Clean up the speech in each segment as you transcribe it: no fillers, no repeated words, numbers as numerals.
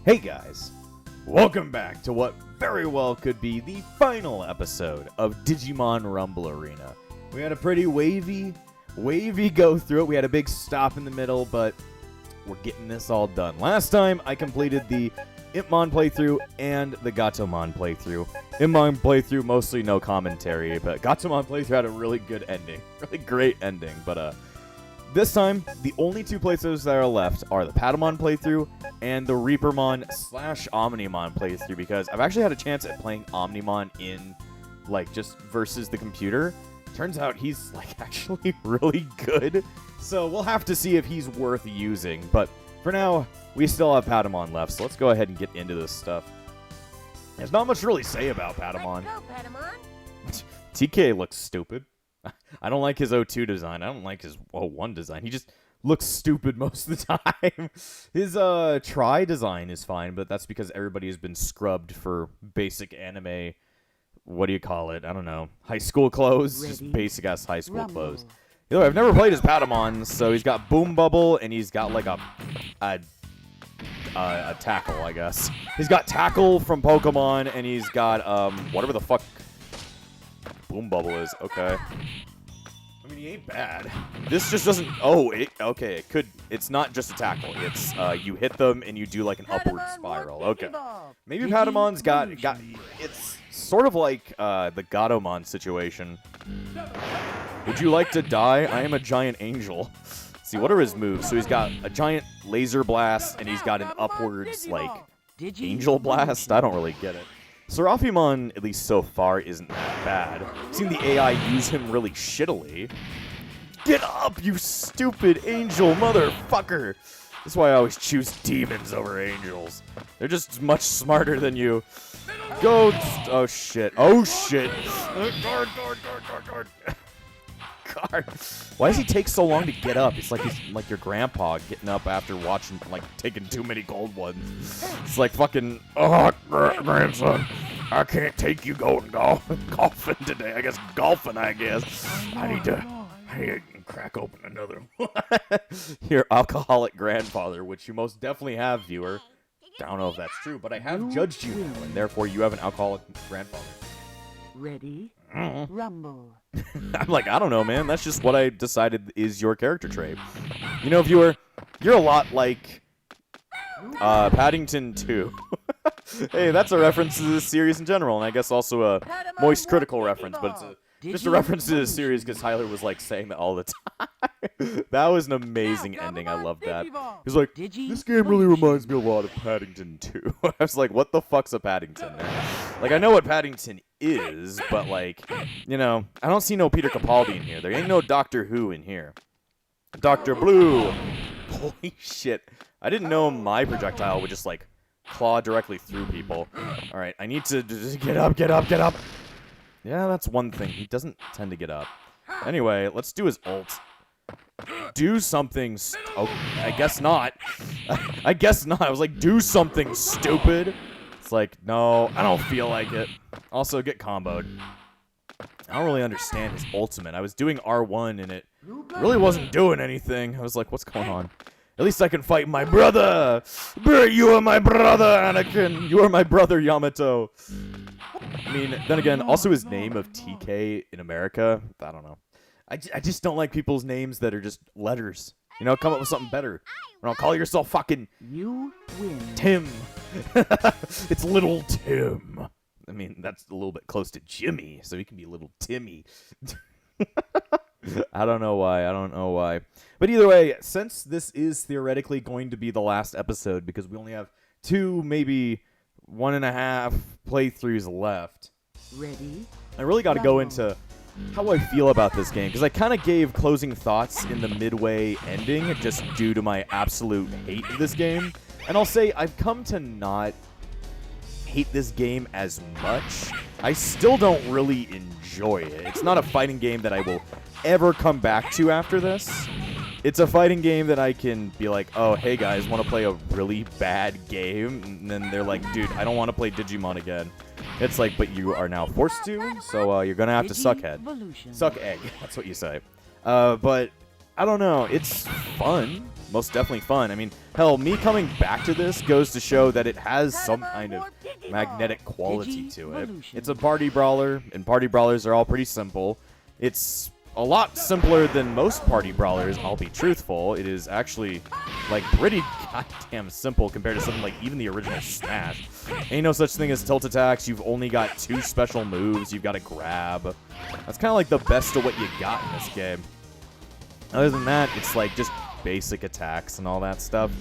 Hey guys, welcome back to what very well could be the final episode of Digimon Rumble Arena. We had a pretty wavy go through it. We had a big stop in the middle, but we're getting this all done. Last time I completed the Impmon playthrough and the Gatomon playthrough. Impmon playthrough, mostly no commentary, but Gatomon playthrough had a really good ending. Really great ending, but this time, the only two playthroughs that are left are the Patamon playthrough and the Reapermon / Omnimon playthrough, because I've actually had a chance at playing Omnimon in, like, just versus the computer. Turns out he's, like, actually really good, so we'll have to see if he's worth using. But for now, we still have Patamon left, so let's go ahead and get into this stuff. There's not much to really say about Patamon. Let's go, Patamon. TK looks stupid. I don't like his O2 design. I don't like his O1 design. He just looks stupid most of the time. His Tri design is fine, but that's because everybody has been scrubbed for basic anime. What do you call it? I don't know. High school clothes? Ready? Just basic-ass high school Rumble. clothes. You know, I've never played as Patamon, so he's got Boom Bubble, and he's got like a tackle, I guess. He's got Tackle from Pokemon, and he's got, whatever the fuck Boom Bubble is. Okay. I mean, he ain't bad. This just doesn't... Oh, okay, it could... It's not just a tackle. It's, you hit them and you do, like, an upward spiral. Okay. Maybe Patamon's got... It's sort of like, the Gatomon situation. Would you like to die? I am a giant angel. See, what are his moves? So he's got a giant laser blast, and he's got an upwards, like, angel blast? I don't really get it. Seraphimon, at least so far, isn't that bad. I've seen the AI use him really shittily. Get up, you stupid angel motherfucker! That's why I always choose demons over angels. They're just much smarter than you. Go! Oh shit! Oh shit! Guard! God. Why does he take so long to get up? It's like he's like your grandpa getting up after watching, like, taking too many cold ones. It's like fucking, oh, grandson, I can't take you going golfing today. I guess golfing, I need to crack open another one. Your alcoholic grandfather, which you most definitely have, viewer. I don't know if that's true, but I have judged you, and therefore you have an alcoholic grandfather. Ready? Rumble. I'm like, I don't know, man. That's just what I decided is your character trait. You know, viewer, you're a lot like Paddington 2. Hey, that's a reference to this series in general, and I guess also a moist critical reference, but it's just a reference to this series because Tyler was like saying that all the time. That was an amazing ending. I love that. He's like, this game really reminds me a lot of Paddington 2. I was like, what the fuck's a Paddington, man? Like, I know what Paddington is, but, like, you know, I don't see no Peter Capaldi in here. There ain't no Doctor Who in here. Dr. Blue. Holy shit. I didn't know my projectile would just, like, claw directly through people. Alright, I need to just get up. Yeah, that's one thing. He doesn't tend to get up. Anyway, let's do his ult. Do something oh, I guess not. I guess not. I was like, do something, stupid. It's like, no, I don't feel like it. Also, get comboed. I don't really understand his ultimate. I was doing R1 and it really wasn't doing anything. I was like, what's going on? At least I can fight my brother! You are my brother, Anakin! You are my brother, Yamato! I mean, then again, also his name of TK in America, I don't know. I just don't like people's names that are just letters. You know, come up with something better. Or I'll call yourself fucking... You win. Tim. It's Little Tim. I mean, that's a little bit close to Jimmy, so he can be Little Timmy. I don't know why. But either way, since this is theoretically going to be the last episode, because we only have 2, maybe 1.5 playthroughs left, Ready? I really got to go into how I feel about this game, because I kind of gave closing thoughts in the midway ending, just due to my absolute hate of this game. And I'll say, I've come to not hate this game as much. I still don't really enjoy it. It's not a fighting game that I will ever come back to after this. It's a fighting game that I can be like, oh, hey guys, want to play a really bad game? And then they're like, dude, I don't want to play Digimon again. It's like, but you are now forced to, so you're going to have to suck head. Suck egg, that's what you say. But, I don't know, it's fun. most definitely fun. I mean, hell, me coming back to this goes to show that it has some kind of magnetic quality to it. It's a party brawler, and party brawlers are all pretty simple. It's a lot simpler than most party brawlers, I'll be truthful. It is actually, like, pretty goddamn simple compared to something like even the original Smash. Ain't no such thing as tilt attacks. You've only got 2 special moves. You've got to grab. That's kind of like the best of what you got in this game. Other than that, it's like just basic attacks and all that stuff.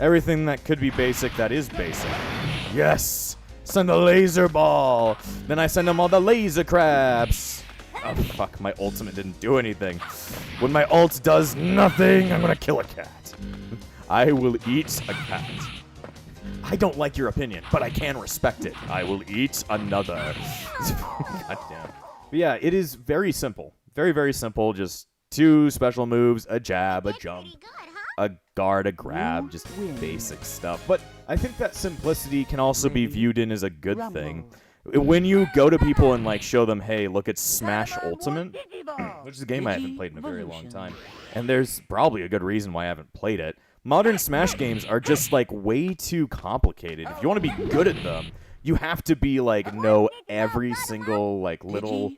Everything that could be basic, that is basic. Yes! Send a laser ball! Then I send them all the laser crabs! Oh, fuck, my ultimate didn't do anything. When my ult does nothing, I'm gonna kill a cat. I will eat a cat. I don't like your opinion, but I can respect it. I will eat another. Goddamn. But yeah, it is very simple. Very, very simple. Just 2 special moves, a jab, a jump, a guard, a grab, just basic stuff. But I think that simplicity can also be viewed in as a good thing. When you go to people and like show them, hey, look at Smash Ultimate, which is a game I haven't played in a very long time, and there's probably a good reason why I haven't played it. Modern Smash games are just like way too complicated. If you want to be good at them, you have to be like know every single like little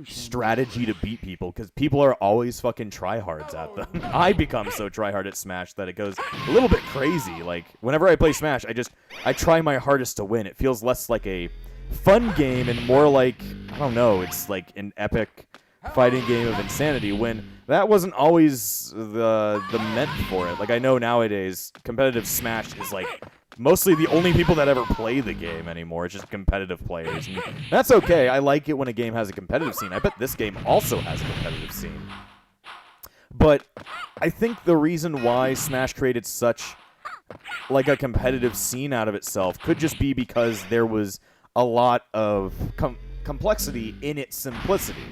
strategy to beat people, because people are always fucking tryhards at them. I become so tryhard at Smash that it goes a little bit crazy. Like whenever I play Smash, I try my hardest to win. It feels less like a fun game and more like, I don't know, it's like an epic fighting game of insanity, when that wasn't always the meant for it. Like I know nowadays competitive Smash is like mostly the only people that ever play the game anymore. It's just competitive players, and that's okay. I like it when a game has a competitive scene. I bet this game also has a competitive scene. But I think the reason why Smash created such like a competitive scene out of itself could just be because there was a lot of complexity in its simplicity.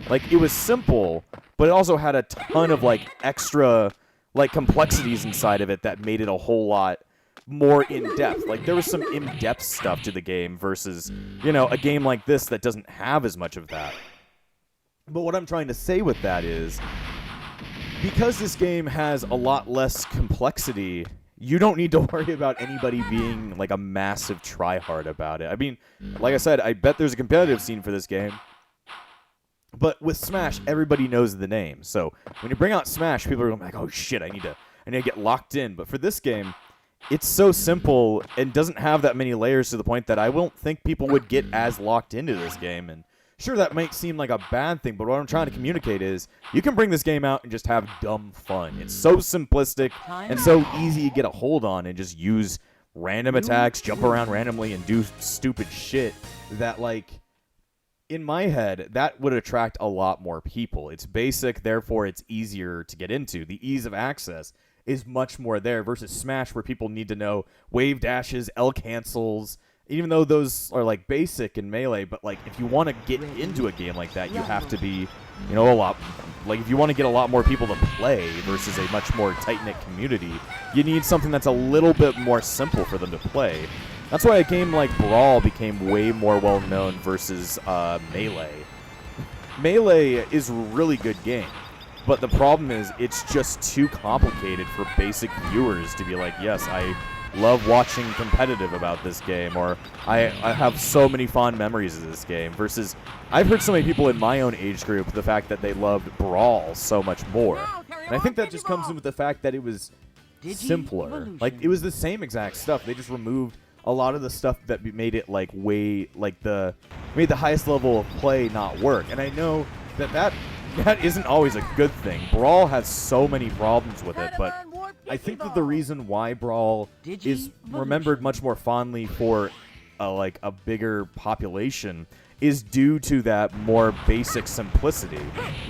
Like, it was simple, but it also had a ton of, like, extra, like, complexities inside of it that made it a whole lot more in-depth. Like, there was some in-depth stuff to the game versus, you know, a game like this that doesn't have as much of that. But what I'm trying to say with that is, because this game has a lot less complexity, you don't need to worry about anybody being, like, a massive tryhard about it. I mean, like I said, I bet there's a competitive scene for this game. But with Smash, everybody knows the name. So when you bring out Smash, people are like, oh shit, I need to get locked in. But for this game, it's so simple and doesn't have that many layers to the point that I don't think people would get as locked into this game. And sure, that might seem like a bad thing, but what I'm trying to communicate is you can bring this game out and just have dumb fun. It's so simplistic and so easy to get a hold on and just use random attacks, jump around randomly, and do stupid shit that, like, in my head, that would attract a lot more people. It's basic, therefore it's easier to get into. The ease of access is much more there versus Smash, where people need to know wave dashes, L cancels, even though those are like basic in Melee. But like, if you want to get into a game like that, you have to be, you know, a lot, like if you want to get a lot more people to play versus a much more tight-knit community, you need something that's a little bit more simple for them to play. That's why a game like Brawl became way more well-known versus Melee. Melee is a really good game, but the problem is it's just too complicated for basic viewers to be like, yes, I love watching competitive about this game, or I have so many fond memories of this game, versus I've heard so many people in my own age group the fact that they loved Brawl so much more. And I think that just comes in with the fact that it was simpler. Like, it was the same exact stuff. They just removed a lot of the stuff that made it like made the highest level of play not work. And I know that isn't always a good thing. Brawl has so many problems with it, but I think that the reason why Brawl is remembered much more fondly for like a bigger population is due to that more basic simplicity.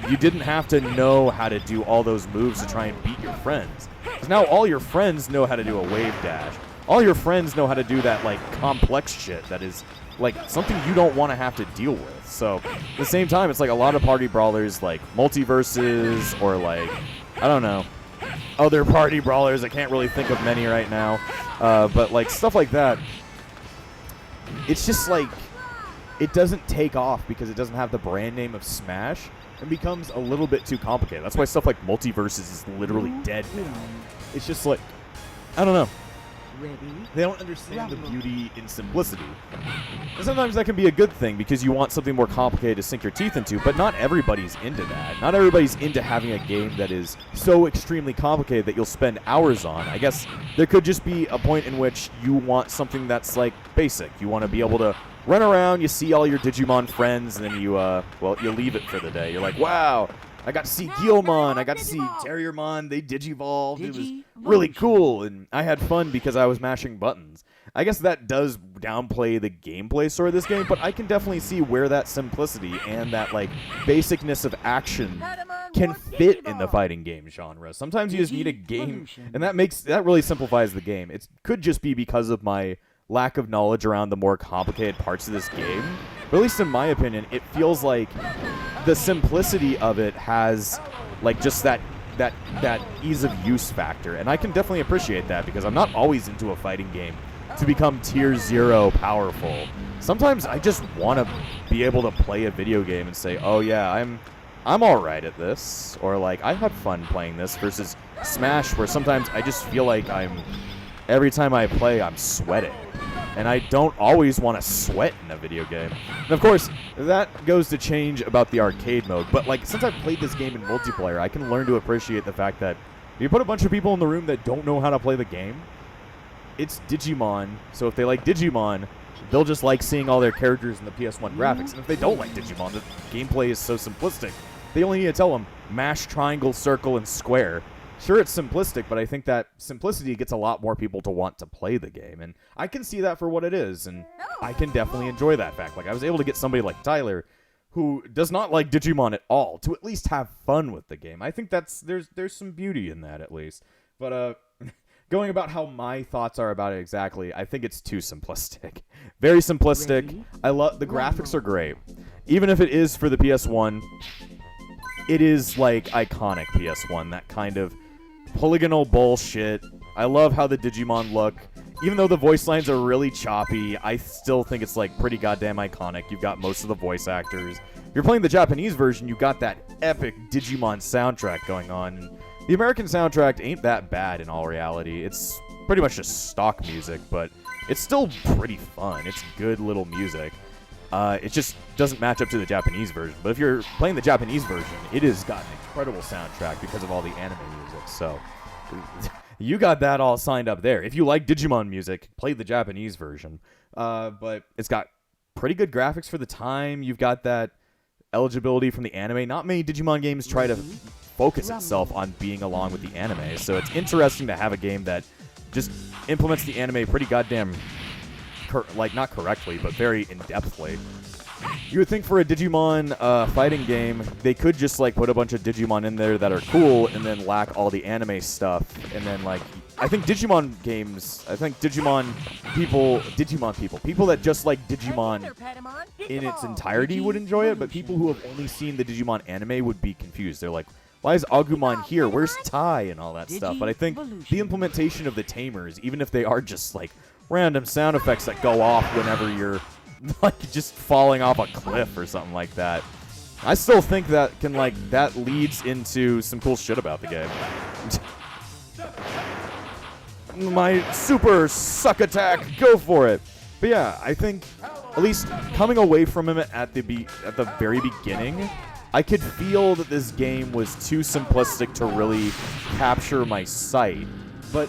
You didn't have to know how to do all those moves to try and beat your friends, because now all your friends know how to do a wave dash. All your friends know how to do that, like, complex shit that is, like, something you don't want to have to deal with. So, at the same time, it's like a lot of party brawlers, like, multiverses, or, like, I don't know, other party brawlers. I can't really think of many right now. But, like, stuff like that. It's just, like, it doesn't take off because it doesn't have the brand name of Smash and becomes a little bit too complicated. That's why stuff like Multiverses is literally dead now. It's just like, I don't know. Ready? They don't understand the beauty in simplicity. And sometimes that can be a good thing because you want something more complicated to sink your teeth into, but not everybody's into that. Not everybody's into having a game that is so extremely complicated that you'll spend hours on. I guess there could just be a point in which you want something that's like basic. You want to be able to run around, you see all your Digimon friends, and then you, you leave it for the day. You're like, wow, I got to see Guilmon, I got to see Terriermon, they digivolved, it was really cool, and I had fun because I was mashing buttons. I guess that does downplay the gameplay sort of this game, but I can definitely see where that simplicity and that, like, basicness of action can fit in the fighting game genre. Sometimes you just need a game, and that really simplifies the game. It could just be because of my lack of knowledge around the more complicated parts of this game, but at least in my opinion, it feels like the simplicity of it has, like, just that ease of use factor, and I can definitely appreciate that because I'm not always into a fighting game to become tier 0 powerful. Sometimes I just want to be able to play a video game and say, oh yeah, I'm alright at this, or like, I had fun playing this, versus Smash, where sometimes I just feel like every time I play, I'm sweating. And I don't always want to sweat in a video game. And of course, that goes to change about the arcade mode, but like, since I've played this game in multiplayer, I can learn to appreciate the fact that if you put a bunch of people in the room that don't know how to play the game, it's Digimon, so if they like Digimon, they'll just like seeing all their characters in the PS1 graphics. And if they don't like Digimon, the gameplay is so simplistic, they only need to tell them, mash triangle, circle, and square. Sure, it's simplistic, but I think that simplicity gets a lot more people to want to play the game, and I can see that for what it is, and I can definitely enjoy that fact. Like, I was able to get somebody like Tyler, who does not like Digimon at all, to at least have fun with the game. I think there's some beauty in that, at least. But, going about how my thoughts are about it exactly, I think it's too simplistic. Very simplistic. Ready? I love the graphics are great. Even if it is for the PS1, it is like iconic PS1, that kind of polygonal bullshit. I love how the Digimon look. Even though the voice lines are really choppy, I still think it's like pretty goddamn iconic. You've got most of the voice actors. If you're playing the Japanese version, you got that epic Digimon soundtrack going on. The American soundtrack ain't that bad in all reality. It's pretty much just stock music, but it's still pretty fun. It's good little music. It just doesn't match up to the Japanese version. But if you're playing the Japanese version, it has got an incredible soundtrack because of all the anime music. So you got that all signed up there. If you like Digimon music, play the Japanese version. But it's got pretty good graphics for the time. You've got that eligibility from the anime. Not many Digimon games try to focus itself on being along with the anime. So it's interesting to have a game that just implements the anime pretty goddamn not correctly, but very in-depthly. You would think for a Digimon fighting game, they could just like put a bunch of Digimon in there that are cool and then lack all the anime stuff. And then like, I think Digimon people that just like Digimon in its entirety would enjoy it, but people who have only seen the Digimon anime would be confused. They're like, why is Agumon here? Where's Tai and all that stuff? But I think the implementation of the tamers, even if they are just like random sound effects that go off whenever you're like just falling off a cliff or something like that, I still think that that leads into some cool shit about the game. My super suck attack, go for it. But yeah, I think at least coming away from him at the very beginning, I could feel that this game was too simplistic to really capture my sight. But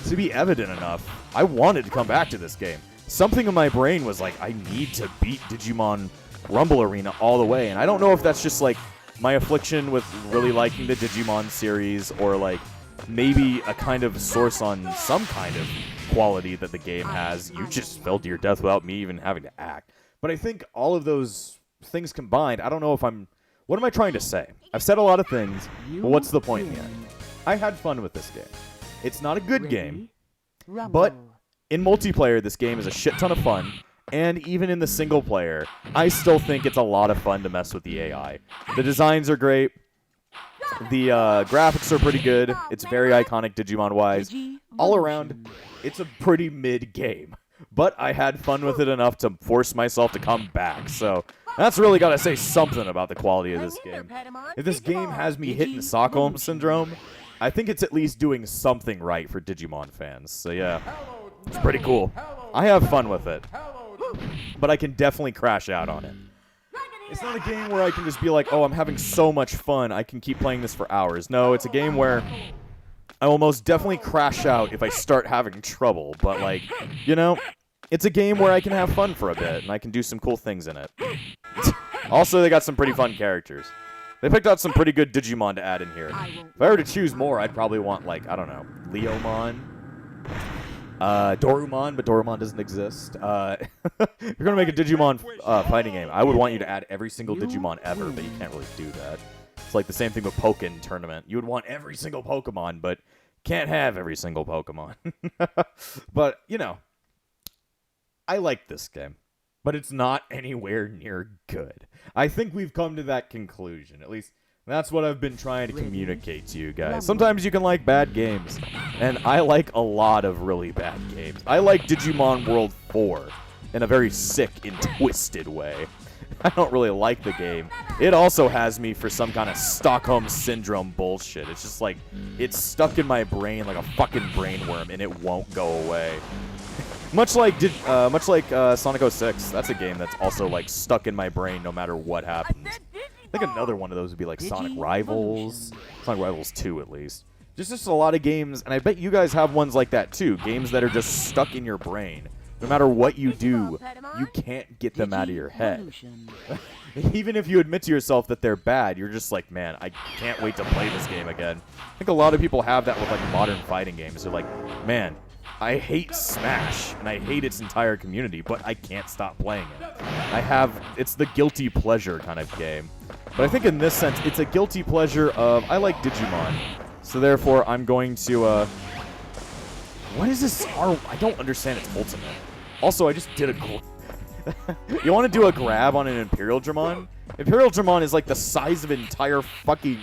to be evident enough, I wanted to come back to this game. Something in my brain was like, I need to beat Digimon Rumble Arena all the way. And I don't know if that's just like my affliction with really liking the Digimon series, or like maybe a kind of source on some kind of quality that the game has. You just fell to your death without me even having to act. But I think all of those things combined, I don't know if what am I trying to say? I've said a lot of things, but what's the point in the end? I had fun with this game. It's not a good game, but in multiplayer, this game is a shit ton of fun, and even in the single player, I still think it's a lot of fun to mess with the AI. The designs are great. The graphics are pretty good. It's very iconic Digimon-wise. All around, it's a pretty mid game. but I had fun with it enough to force myself to come back. So that's really got to say something about the quality of this game. If this game has me hitting Stockholm Syndrome, I think it's at least doing something right for Digimon fans. So yeah, it's pretty cool. I have fun with it, but I can definitely crash out on it. It's not a game where I can just be like, oh, I'm having so much fun, I can keep playing this for hours. No, it's a game where I will most definitely crash out if I start having trouble. But, like, you know, it's a game where I can have fun for a bit, and I can do some cool things in it. Also, they got some pretty fun characters. They picked out some pretty good Digimon to add in here. If I were to choose more, I'd probably want, like, I don't know, Leomon. Dorumon, but Dorumon doesn't exist. If you're gonna make a Digimon fighting game, I would want you to add every single Digimon ever, but you can't really do that. It's like the same thing with Pokken Tournament. You would want every single Pokemon, but can't have every single Pokemon. But, you know, I like this game, but it's not anywhere near good. I think we've come to that conclusion, at least. That's what I've been trying to communicate to you guys. Sometimes you can like bad games, and I like a lot of really bad games. I like Digimon World 4 in a very sick and twisted way. I don't really like the game. It also has me for some kind of Stockholm Syndrome bullshit. It's just like, it's stuck in my brain like a fucking brainworm, and it won't go away. Much like Sonic 06, that's a game that's also like stuck in my brain no matter what happens. I think another one of those would be like Sonic Rivals. Sonic Rivals 2, at least. Just a lot of games, and I bet you guys have ones like that too. Games that are just stuck in your brain. No matter what you do, you can't get them out of your head. Even if you admit to yourself that they're bad, you're just like, man, I can't wait to play this game again. I think a lot of people have that with like modern fighting games. They're like, man, I hate Smash, and I hate its entire community, but I can't stop playing it. It's the guilty pleasure kind of game. But I think in this sense, it's a guilty pleasure of, I like Digimon. So therefore, I'm going to, what is this? I don't understand its ultimate. Also, I just did a... You want to do a grab on an Imperial Dramon? Imperial Dramon is like the size of an entire fucking,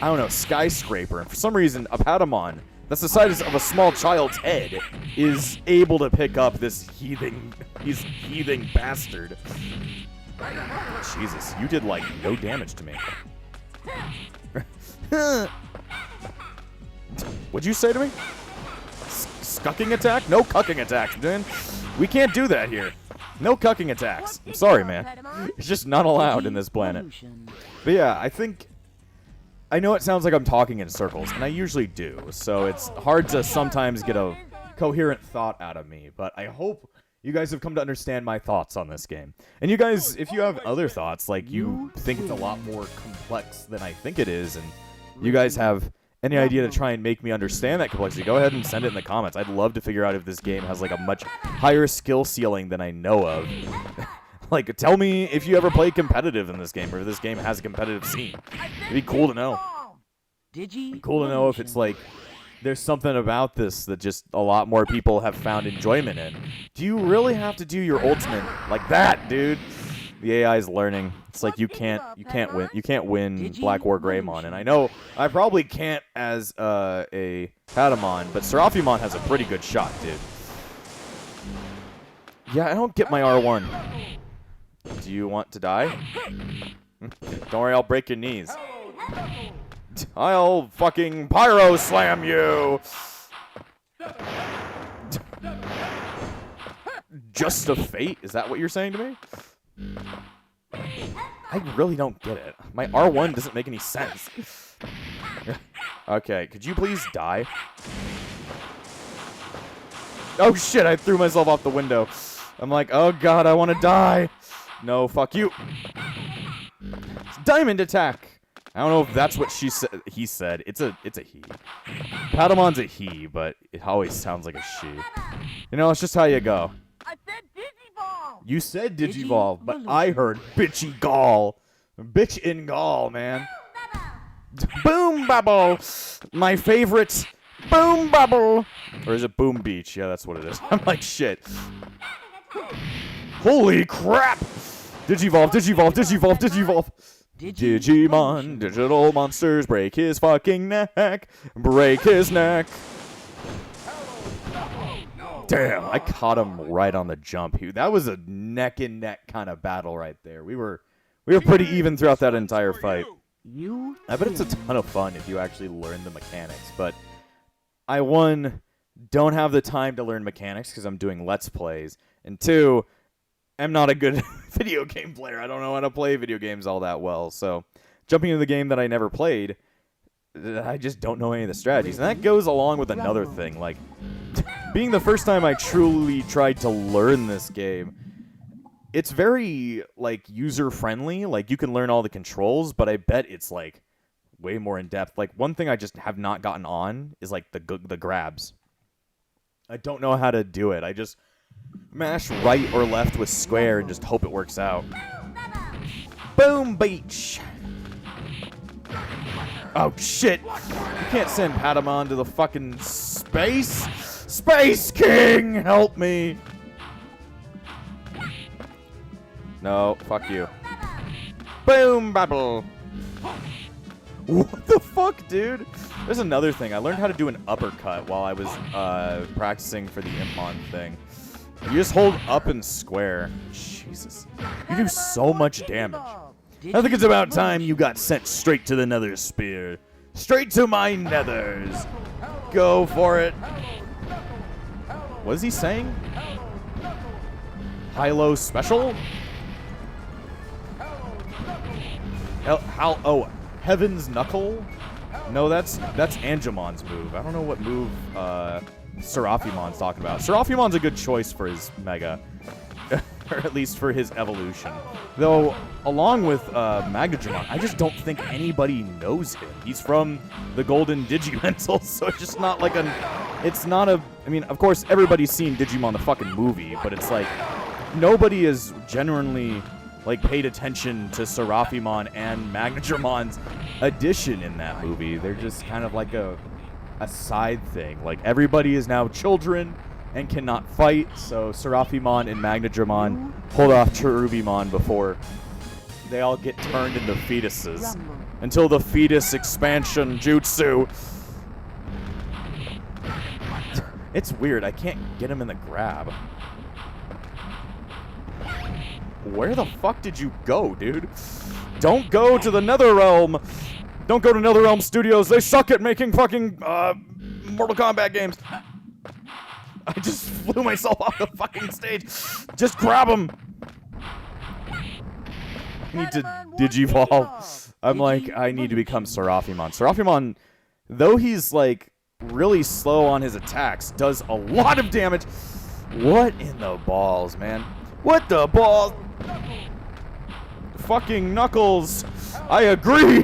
I don't know, skyscraper. And for some reason, a Patamon that's the size of a small child's head is able to pick up this heathing bastard. Jesus, you did, like, no damage to me. What'd you say to me? Scucking attack? No cucking attacks, dude. We can't do that here. No cucking attacks. I'm sorry, man. It's just not allowed in this planet. But yeah, I know it sounds like I'm talking in circles, and I usually do, so it's hard to sometimes get a coherent thought out of me, but I hope you guys have come to understand my thoughts on this game. And you guys, if you have other thoughts, like you think it's a lot more complex than I think it is, and you guys have any idea to try and make me understand that complexity, go ahead and send it in the comments. I'd love to figure out if this game has like a much higher skill ceiling than I know of. Like, tell me if you ever play competitive in this game, or if this game has a competitive scene. It'd be cool to know. It'd be cool to know if it's like, there's something about this that just a lot more people have found enjoyment in. Do you really have to do your ultimate like that, dude? The AI is learning. It's like you can't win Black War Greymon, and I know I probably can't as a Patamon, but Seraphimon has a pretty good shot, dude. Yeah, I don't get my R1. Do you want to die? Don't worry, I'll break your knees. I'll fucking pyro slam you! Just a fate? Is that what you're saying to me? I really don't get it. My R1 doesn't make any sense. Okay, could you please die? Oh shit, I threw myself off the window. I'm like, oh god, I want to die. No, fuck you. It's diamond attack. I don't know if that's what he said. It's a he. Patamon's a he, but it always sounds like a she. You know, it's just how you go. I said Digivolve! You said Digivolve, but I heard bitchy gall. Bitch in gall, man. Boom bubble! My favorite boom bubble! Or is it boom beach? Yeah, that's what it is. I'm like, shit. Holy crap! Digivolve, Digivolve, Digivolve, Digivolve! Digimon, digital monsters, break his fucking neck! Break his neck! Damn, I caught him right on the jump. That was a neck and neck kind of battle right there. We were pretty even throughout that entire fight. I bet it's a ton of fun if you actually learn the mechanics, but I, one, don't have the time to learn mechanics because I'm doing Let's Plays, and two, I'm not a good video game player. I don't know how to play video games all that well, so jumping into the game that I never played, I just don't know any of the strategies. And that goes along with another thing, like, being the first time I truly tried to learn this game, it's very, like, user-friendly. Like, you can learn all the controls, but I bet it's, like, way more in-depth. Like, one thing I just have not gotten on is, like, the grabs. I don't know how to do it. I just mash right or left with square and just hope it works out. Boom, beach! Oh, shit! You can't send Patamon to the fucking space! Space King! Help me! No, fuck you. Boom, babble! What the fuck, dude? There's another thing. I learned how to do an uppercut while I was practicing for the Impmon thing. You just hold up and square. Jesus. You do so much damage. I think it's about time you got sent straight to the Nether Spear. Straight to my nethers. Go for it. What is he saying? High-low special? Oh, Heaven's Knuckle? No, that's Angemon's move. I don't know what move Seraphimon's talking about. Seraphimon's a good choice for his Mega. Or at least for his evolution. Though, along with Magnadramon, I just don't think anybody knows him. He's from the Golden Digimental, so it's just not like I mean, of course, everybody's seen Digimon the fucking movie, but it's like, nobody has genuinely, like, paid attention to Seraphimon and Magnadramon's addition in that movie. They're just kind of like a side thing. Like, everybody is now children and cannot fight, so Seraphimon and Magnadramon hold off Cherubimon before they all get turned into fetuses. Until the fetus expansion jutsu. It's weird, I can't get him in the grab. Where the fuck did you go, dude? Don't go to the Netherrealm! Don't go to Netherrealm Studios, they suck at making fucking, Mortal Kombat games. I just flew myself off the fucking stage. Just grab him. I need to Digivolve. I'm like, I need to become Seraphimon. Seraphimon, though he's like really slow on his attacks, does a lot of damage. What in the balls, man? What the balls? Fucking Knuckles. I agree.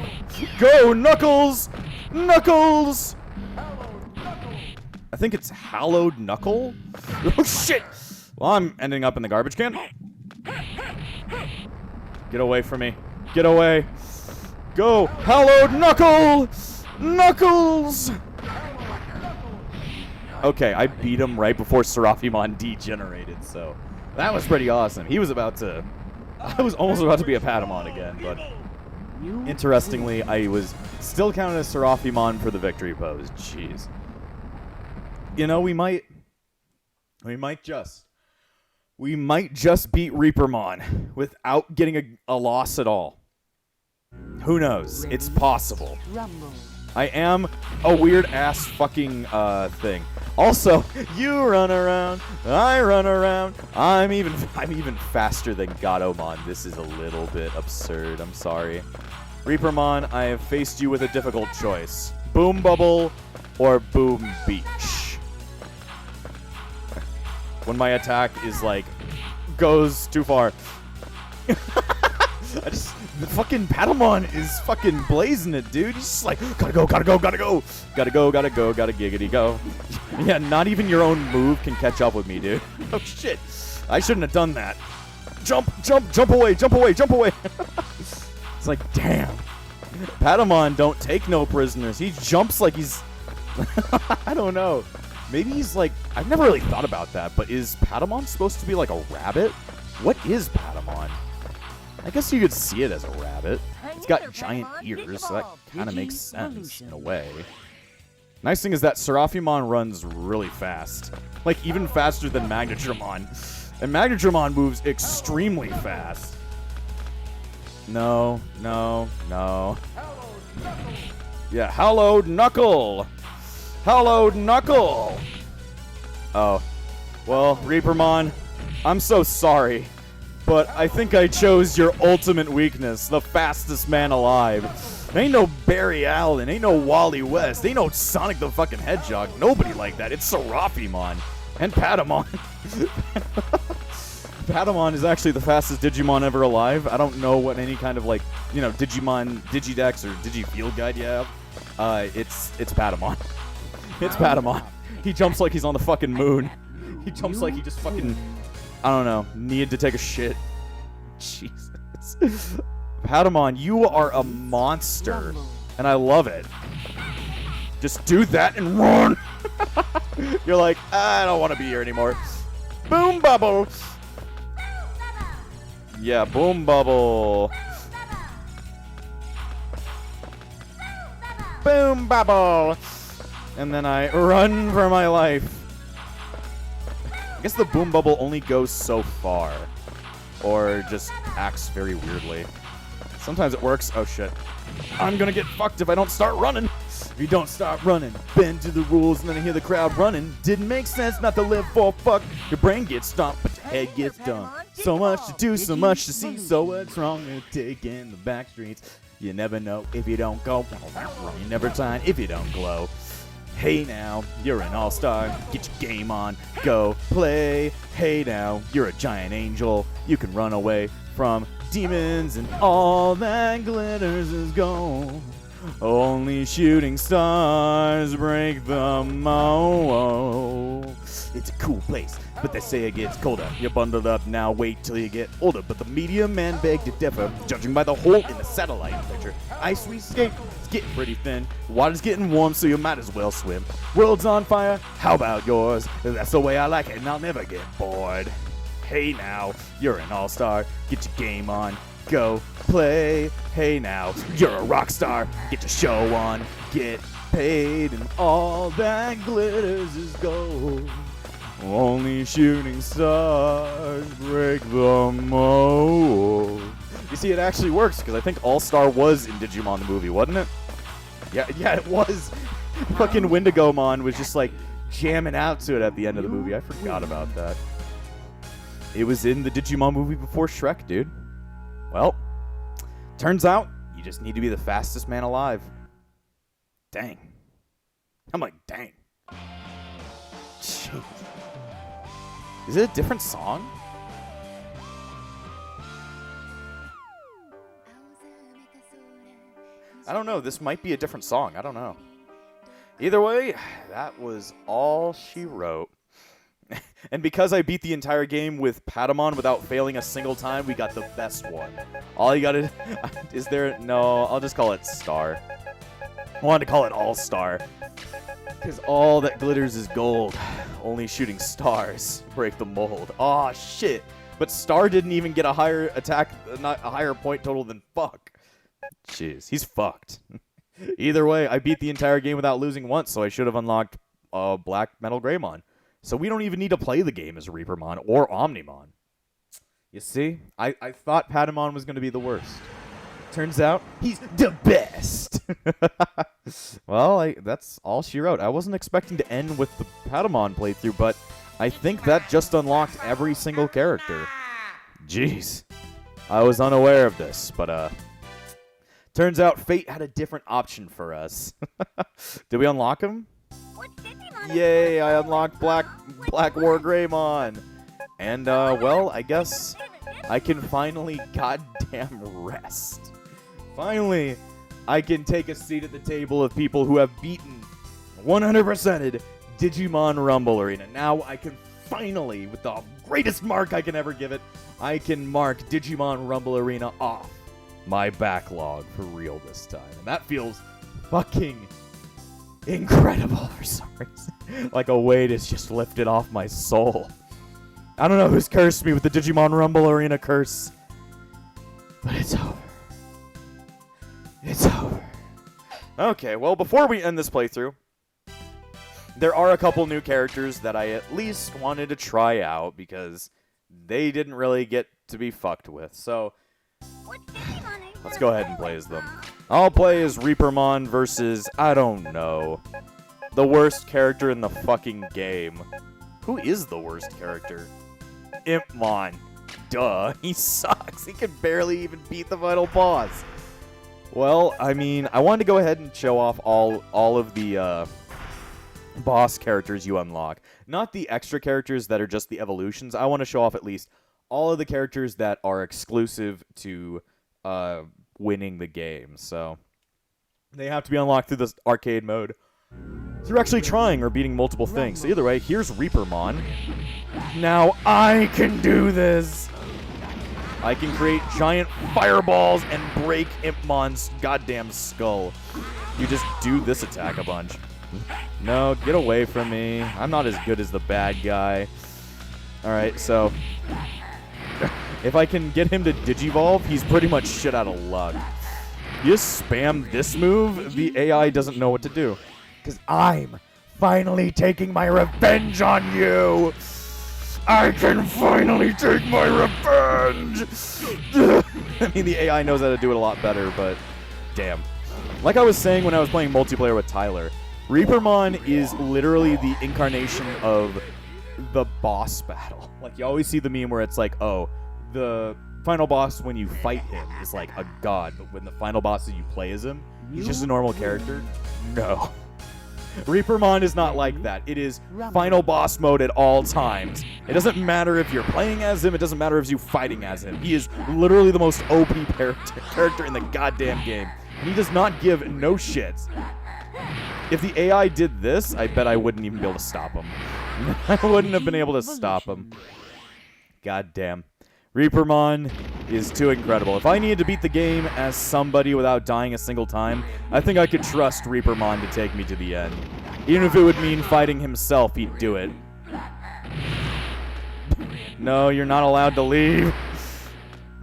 Go, Knuckles. Knuckles. I think it's Hallowed Knuckle? Oh, shit! Well, I'm ending up in the garbage can. Get away from me. Get away. Go! Hallowed Knuckle! Knuckles! Okay, I beat him right before Seraphimon degenerated, so that was pretty awesome. He was about to... I was almost about to be a Patamon again, but... Interestingly, I was still counted as Seraphimon for the victory pose. Jeez. You know, we might just beat Reapermon without getting a loss at all. Who knows? It's possible. I am a weird-ass fucking thing. Also, you run around, I run around. I'm even faster than Gatomon. This is a little bit absurd. I'm sorry. Reapermon, I have faced you with a difficult choice. Boom Bubble or Boom Beach. When my attack is like goes too far. The fucking Patamon is fucking blazing it, dude. He's just like, gotta go, gotta go, gotta go. Gotta go, gotta go, gotta giggity go. Yeah, not even your own move can catch up with me, dude. Oh, shit. I shouldn't have done that. Jump, jump, jump away, jump away, jump away. It's like, damn. Patamon don't take no prisoners. He jumps like he's... I don't know. Maybe he's like... I've never really thought about that, but is Patamon supposed to be like a rabbit? What is Patamon? I guess you could see it as a rabbit. It's got giant ears, so that kind of makes sense in a way. Nice thing is that Seraphimon runs really fast. Like, even faster than Magnetramon. And Magnetramon moves extremely fast. No. Yeah, hallowed Knuckle! Hallowed Knuckle! Oh. Well, Reapermon, I'm so sorry. But I think I chose your ultimate weakness, the fastest man alive. Ain't no Barry Allen, ain't no Wally West, ain't no Sonic the fucking Hedgehog. Nobody like that. It's Seraphimon. And Patamon. Patamon is actually the fastest Digimon ever alive. I don't know what any kind of, like, you know, Digimon, Digidex, or Digifield guide you have. It's Patamon. It's Patamon. He jumps like he's on the fucking moon. He jumps like he just fucking, I don't know, needed to take a shit. Jesus. Patamon, you are a monster. And I love it. Just do that and run. You're like, I don't want to be here anymore. Boom bubble. Yeah, boom bubble. Boom bubble. And then I run for my life. I guess the boom bubble only goes so far. Or just acts very weirdly. Sometimes it works. Oh shit. I'm gonna get fucked if I don't start running. If you don't start running, bend to the rules, and then I hear the crowd running. Didn't make sense not to live for fuck. Your brain gets stomped, but your head gets done. So much to do, so much to see. So what's wrong with taking the back streets? You never know if you don't go. You never shine if you don't glow. Hey now, you're an all-star. Get your game on, go play. Hey now, you're a giant angel. You can run away from demons, and all that glitters is gold. Only shooting stars break the mold. It's a cool place, but they say it gets colder. You're bundled up now, wait till you get older. But the media man begged to differ, judging by the hole in the satellite picture. Ice we skate, it's getting pretty thin. Water's getting warm, so you might as well swim. World's on fire, how about yours? That's the way I like it, and I'll never get bored. Hey now, you're an all-star, get your game on, go play. Hey now, you're a rock star, get your show on, get paid, and all that glitters is gold. Only shooting stars break the mold. You see, it actually works, because I think All-Star was in Digimon the movie, wasn't it? Yeah, it was. Fucking Wendigomon was just, like, jamming out to it at the end of the movie. I forgot about that. It was in the Digimon movie before Shrek, dude. Well, turns out you just need to be the fastest man alive. Dang. I'm like, dang. Jeez. Is it a different song? I don't know. This might be a different song. I don't know. Either way, that was all she wrote. And because I beat the entire game with Patamon without failing a single time, we got the best one. All you gotta... Is there... No, I'll just call it Star. I wanted to call it All-Star. Because all that glitters is gold. Only shooting stars break the mold. Aw, shit. But Star didn't even get a higher attack... Not a higher point total than fuck. Jeez, he's fucked. Either way, I beat the entire game without losing once, so I should have unlocked Black Metal Greymon. So we don't even need to play the game as Reapermon or Omnimon. You see? I thought Patamon was going to be the worst. Turns out, he's the best! Well, that's all she wrote. I wasn't expecting to end with the Patamon playthrough, but I think that just unlocked every single character. Jeez. I was unaware of this, but, turns out Fate had a different option for us. Did we unlock him? Yay, I unlocked Black War Greymon. And, well, I guess I can finally goddamn rest. Finally, I can take a seat at the table of people who have beaten 100%ed Digimon Rumble Arena. Now I can finally, with the greatest mark I can ever give it, I can mark Digimon Rumble Arena off my backlog for real this time. And that feels fucking incredible for some reason. Like a weight is just lifted off my soul. I don't know who's cursed me with the Digimon Rumble Arena curse, but it's over. It's over. Okay, well, before we end this playthrough, there are a couple new characters that I at least wanted to try out because they didn't really get to be fucked with. So let's go ahead and play as them. I'll play as Reapermon versus, I don't know, the worst character in the fucking game. Who is the worst character? Impmon. Duh, he sucks. He can barely even beat the final boss. Well, I mean, I wanted to go ahead and show off all of the boss characters you unlock. Not the extra characters that are just the evolutions. I want to show off at least all of the characters that are exclusive to winning the game. So they have to be unlocked through this arcade mode. So you're actually trying or beating multiple things. So either way, here's Reapermon. Now I can do this. I can create giant fireballs and break Impmon's goddamn skull. You just do this attack a bunch. No, get away from me. I'm not as good as the bad guy. Alright, so if I can get him to Digivolve, he's pretty much shit out of luck. You just spam this move, the AI doesn't know what to do. Because I'm finally taking my revenge on you! I can finally take my revenge! I mean, the AI knows how to do it a lot better, but damn. Like I was saying when I was playing multiplayer with Tyler, Reapermon is literally the incarnation of the boss battle. Like, you always see the meme where it's like, oh, the final boss when you fight him is like a god, but when the final boss that you play as him, he's just a normal character? No. Reapermon is not like that. It is final boss mode at all times. It doesn't matter if you're playing as him. It doesn't matter if you're fighting as him. He is literally the most OP character in the goddamn game. And he does not give no shits. If the AI did this, I bet I wouldn't even be able to stop him. I wouldn't have been able to stop him. Goddamn. Reapermon is too incredible. If I needed to beat the game as somebody without dying a single time, I think I could trust Reapermon to take me to the end. Even if it would mean fighting himself, he'd do it. No, you're not allowed to leave.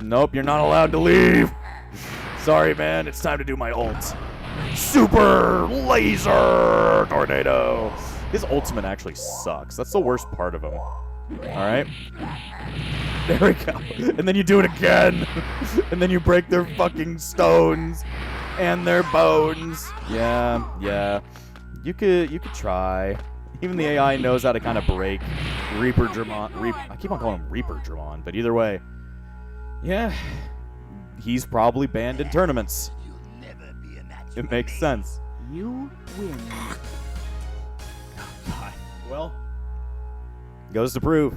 Nope, you're not allowed to leave. Sorry, man. It's time to do my ult. Super Laser Tornado. His ultimate actually sucks. That's the worst part of him. Alright. There we go. And then you do it again. And then you break their fucking stones. And their bones. Yeah. You could try. Even the AI knows how to kind of break Reaperdramon. I keep on calling him Reaperdramon, but either way. Yeah. He's probably banned in tournaments. It makes sense. You win. God. Well, goes to prove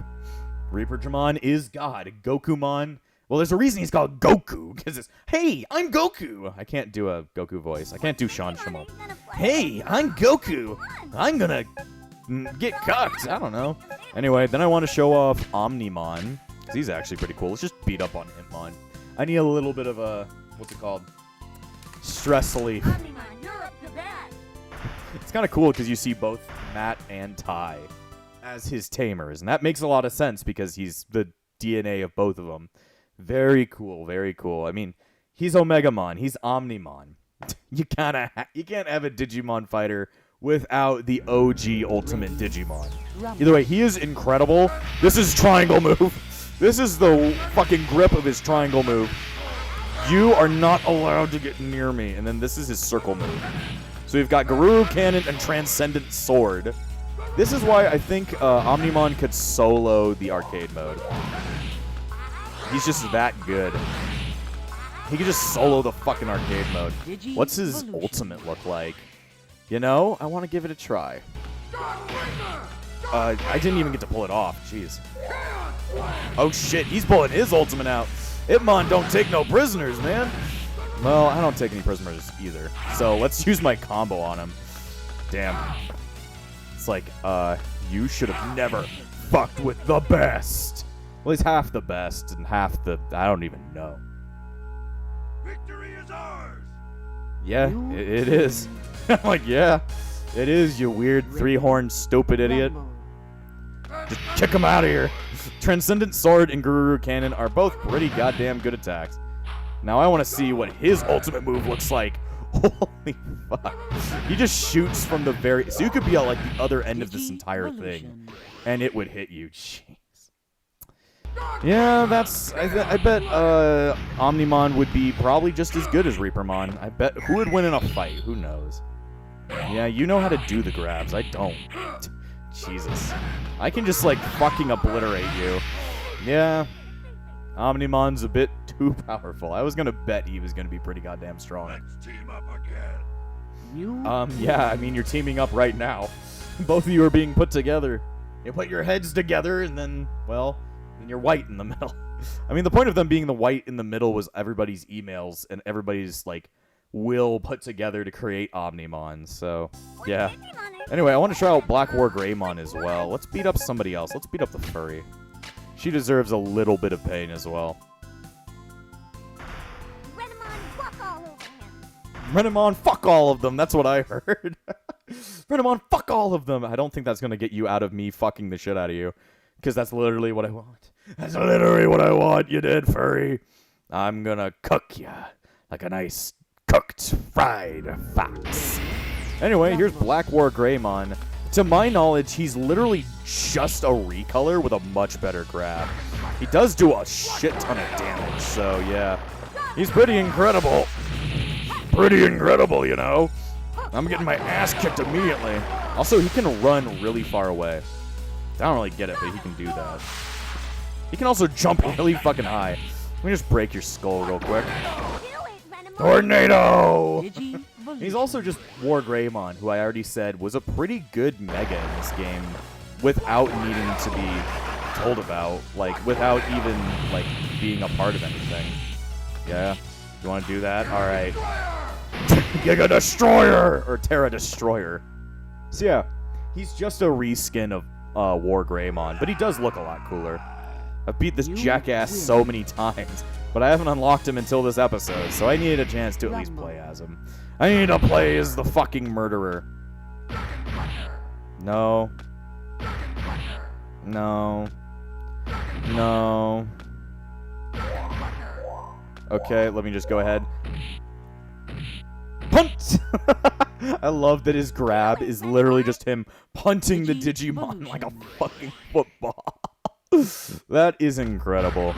Reaperdramon is God. Gokumon. Well, there's a reason he's called Goku, because it's, hey, I'm Goku. I can't do a Goku voice. I can't do Sean Schemmel. Hey, I'm Goku. I'm gonna get cucked. I don't know. Anyway, then I want to show off Omnimon, because he's actually pretty cool. Let's just beat up on Hitmon. I need a little bit of a, what's it called? Stress relief. It's kind of cool because you see both Matt and Ty as his tamers, and that makes a lot of sense because he's the DNA of both of them. Very cool, very cool. I mean, he's Omegamon, he's Omnimon. You can't have a Digimon fighter without the OG Ultimate Digimon. Either way, he is incredible. This is triangle move. This is the fucking grip of his triangle move. You are not allowed to get near me. And then this is his circle move. So we've got Garuru Cannon and Transcendent Sword. This is why I think Omnimon could solo the arcade mode. He's just that good. He could just solo the fucking arcade mode. What's his ultimate look like? You know, I want to give it a try. I didn't even get to pull it off. Jeez. Oh shit, he's pulling his ultimate out. Hitmon don't take no prisoners, man. Well, I don't take any prisoners either. So let's use my combo on him. Damn. It's like, you should have never fucked with the best. Well, he's half the best and half the, I don't even know. Victory is ours. Yeah, it is. I'm like, yeah, it is, you weird three-horned stupid idiot. Just kick him out of here. Transcendent Sword and Garuru Cannon are both pretty goddamn good attacks. Now I want to see what his ultimate move looks like. Holy fuck. He just shoots from the very... So you could be at, like, the other end of this entire thing, and it would hit you. Jeez. Yeah, that's... I bet Omnimon would be probably just as good as Reapermon. I bet... Who would win in a fight? Who knows? Yeah, you know how to do the grabs. I don't. Jesus. I can just, like, fucking obliterate you. Yeah. Omnimon's a bit too powerful. I was gonna bet he was gonna be pretty goddamn strong. Let's team up again. Yeah, I mean, you're teaming up right now. Both of you are being put together. You put your heads together, and then, well, then you're white in the middle. I mean, the point of them being the white in the middle was everybody's emails and everybody's, like, will put together to create Omnimon, so, yeah. Anyway, I want to try out Black War Greymon as well. Let's beat up somebody else. Let's beat up the furry. She deserves a little bit of pain as well. Renamon, fuck all of them. That's what I heard. Renamon, fuck all of them. I don't think that's going to get you out of me fucking the shit out of you. Because that's literally what I want. That's literally what I want, you dead furry. I'm going to cook ya like a nice cooked fried fox. Anyway, here's Black War Greymon. To my knowledge, he's literally just a recolor with a much better grab. He does do a shit ton of damage, so yeah. He's pretty incredible. Pretty incredible, you know. I'm getting my ass kicked immediately. Also, he can run really far away. I don't really get it, but he can do that. He can also jump really fucking high. Let me just break your skull real quick. Tornado! He's also just War Greymon, who I already said was a pretty good Mega in this game without needing to be told about, like, without even, like, being a part of anything. Yeah? You want to do that? Alright. Giga Destroyer! Or Terra Destroyer. So yeah, he's just a reskin of War Greymon, but he does look a lot cooler. I've beat this jackass so many times, but I haven't unlocked him until this episode, so I needed a chance to at least play as him. I need to play as the fucking murderer. No. No. No. Okay, let me just go ahead. Punt! I love that his grab is literally just him punting the Digimon like a fucking football. That is incredible.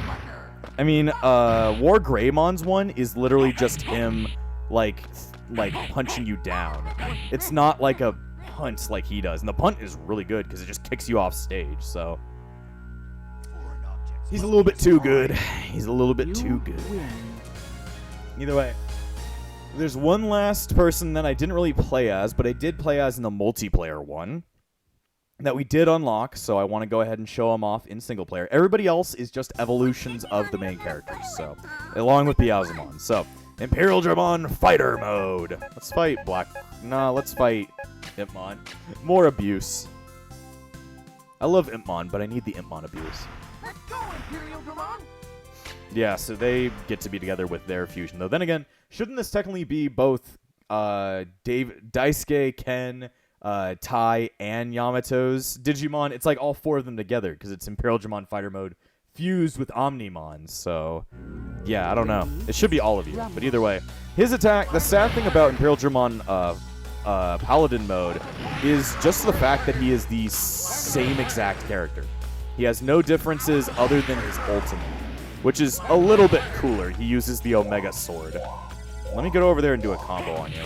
I mean, War Greymon's one is literally just him, like punching you down. It's not like a punt like he does. And the punt is really good because it just kicks you off stage, so. He's a little bit too good. He's a little bit too good. Either way. There's one last person that I didn't really play as, but I did play as in the multiplayer one that we did unlock, so I want to go ahead and show him off in single player. Everybody else is just evolutions of the main characters, so along with the Azumon. So, Imperial Dramon Fighter Mode. Let's fight let's fight Impmon. More abuse. I love Impmon, but I need the Impmon abuse. Let's go, Imperial Dramon! Yeah, so they get to be together with their fusion, though. Then again, shouldn't this technically be both Daisuke, Ken, Tai, and Yamato's Digimon? It's like all four of them together, because it's Imperial Dramon Fighter Mode fused with Omnimon, so yeah, I don't know. It should be all of you, but either way. His attack, the sad thing about Imperial Dramon Paladin Mode is just the fact that he is the same exact character. He has no differences other than his ultimate, which is a little bit cooler. He uses the Omega Sword. Let me get over there and do a combo on you.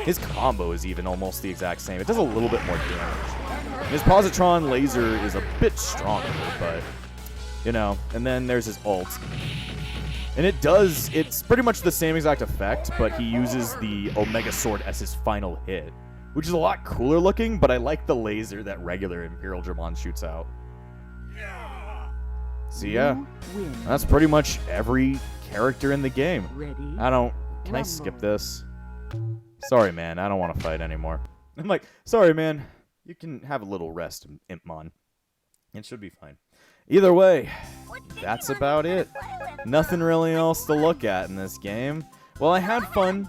His combo is even almost the exact same. It does a little bit more damage. His Positron laser is a bit stronger, but, you know, and then there's his ult. And it's pretty much the same exact effect, but he uses the Omega Sword as his final hit, which is a lot cooler looking, but I like the laser that regular Imperial Dramon shoots out. So yeah, that's pretty much every character in the game. Can I skip this? Sorry, man, I don't want to fight anymore. I'm like, sorry, man, you can have a little rest, Impmon. It should be fine. Either way, that's about it. Nothing really else to look at in this game. Well, I had fun.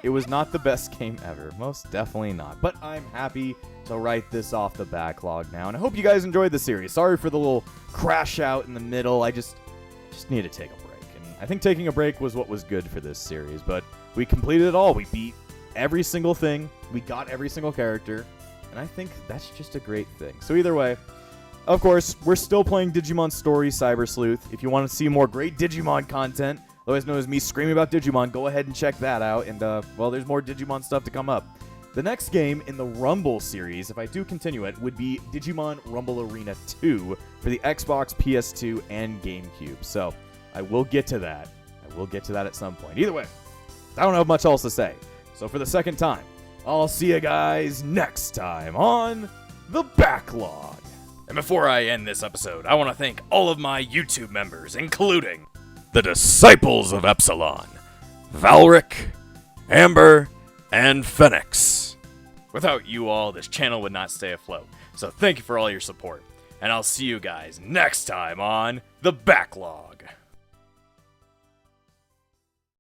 It was not the best game ever. Most definitely not. But I'm happy to write this off the backlog now. And I hope you guys enjoyed the series. Sorry for the little crash out in the middle. I just need to take a break. And I think taking a break was what was good for this series. But we completed it all. We beat every single thing. We got every single character. And I think that's just a great thing. So either way, of course, we're still playing Digimon Story Cyber Sleuth. If you want to see more great Digimon content, otherwise known as me screaming about Digimon, go ahead and check that out. And, well, there's more Digimon stuff to come up. The next game in the Rumble series, if I do continue it, would be Digimon Rumble Arena 2 for the Xbox, PS2, and GameCube. So I will get to that. I will get to that at some point. Either way, I don't have much else to say. So for the second time, I'll see you guys next time on The Backlog. And before I end this episode, I want to thank all of my YouTube members, including the Disciples of Epsilon, Valric, Amber, and Phoenix. Without you all, this channel would not stay afloat. So thank you for all your support. And I'll see you guys next time on The Backlog.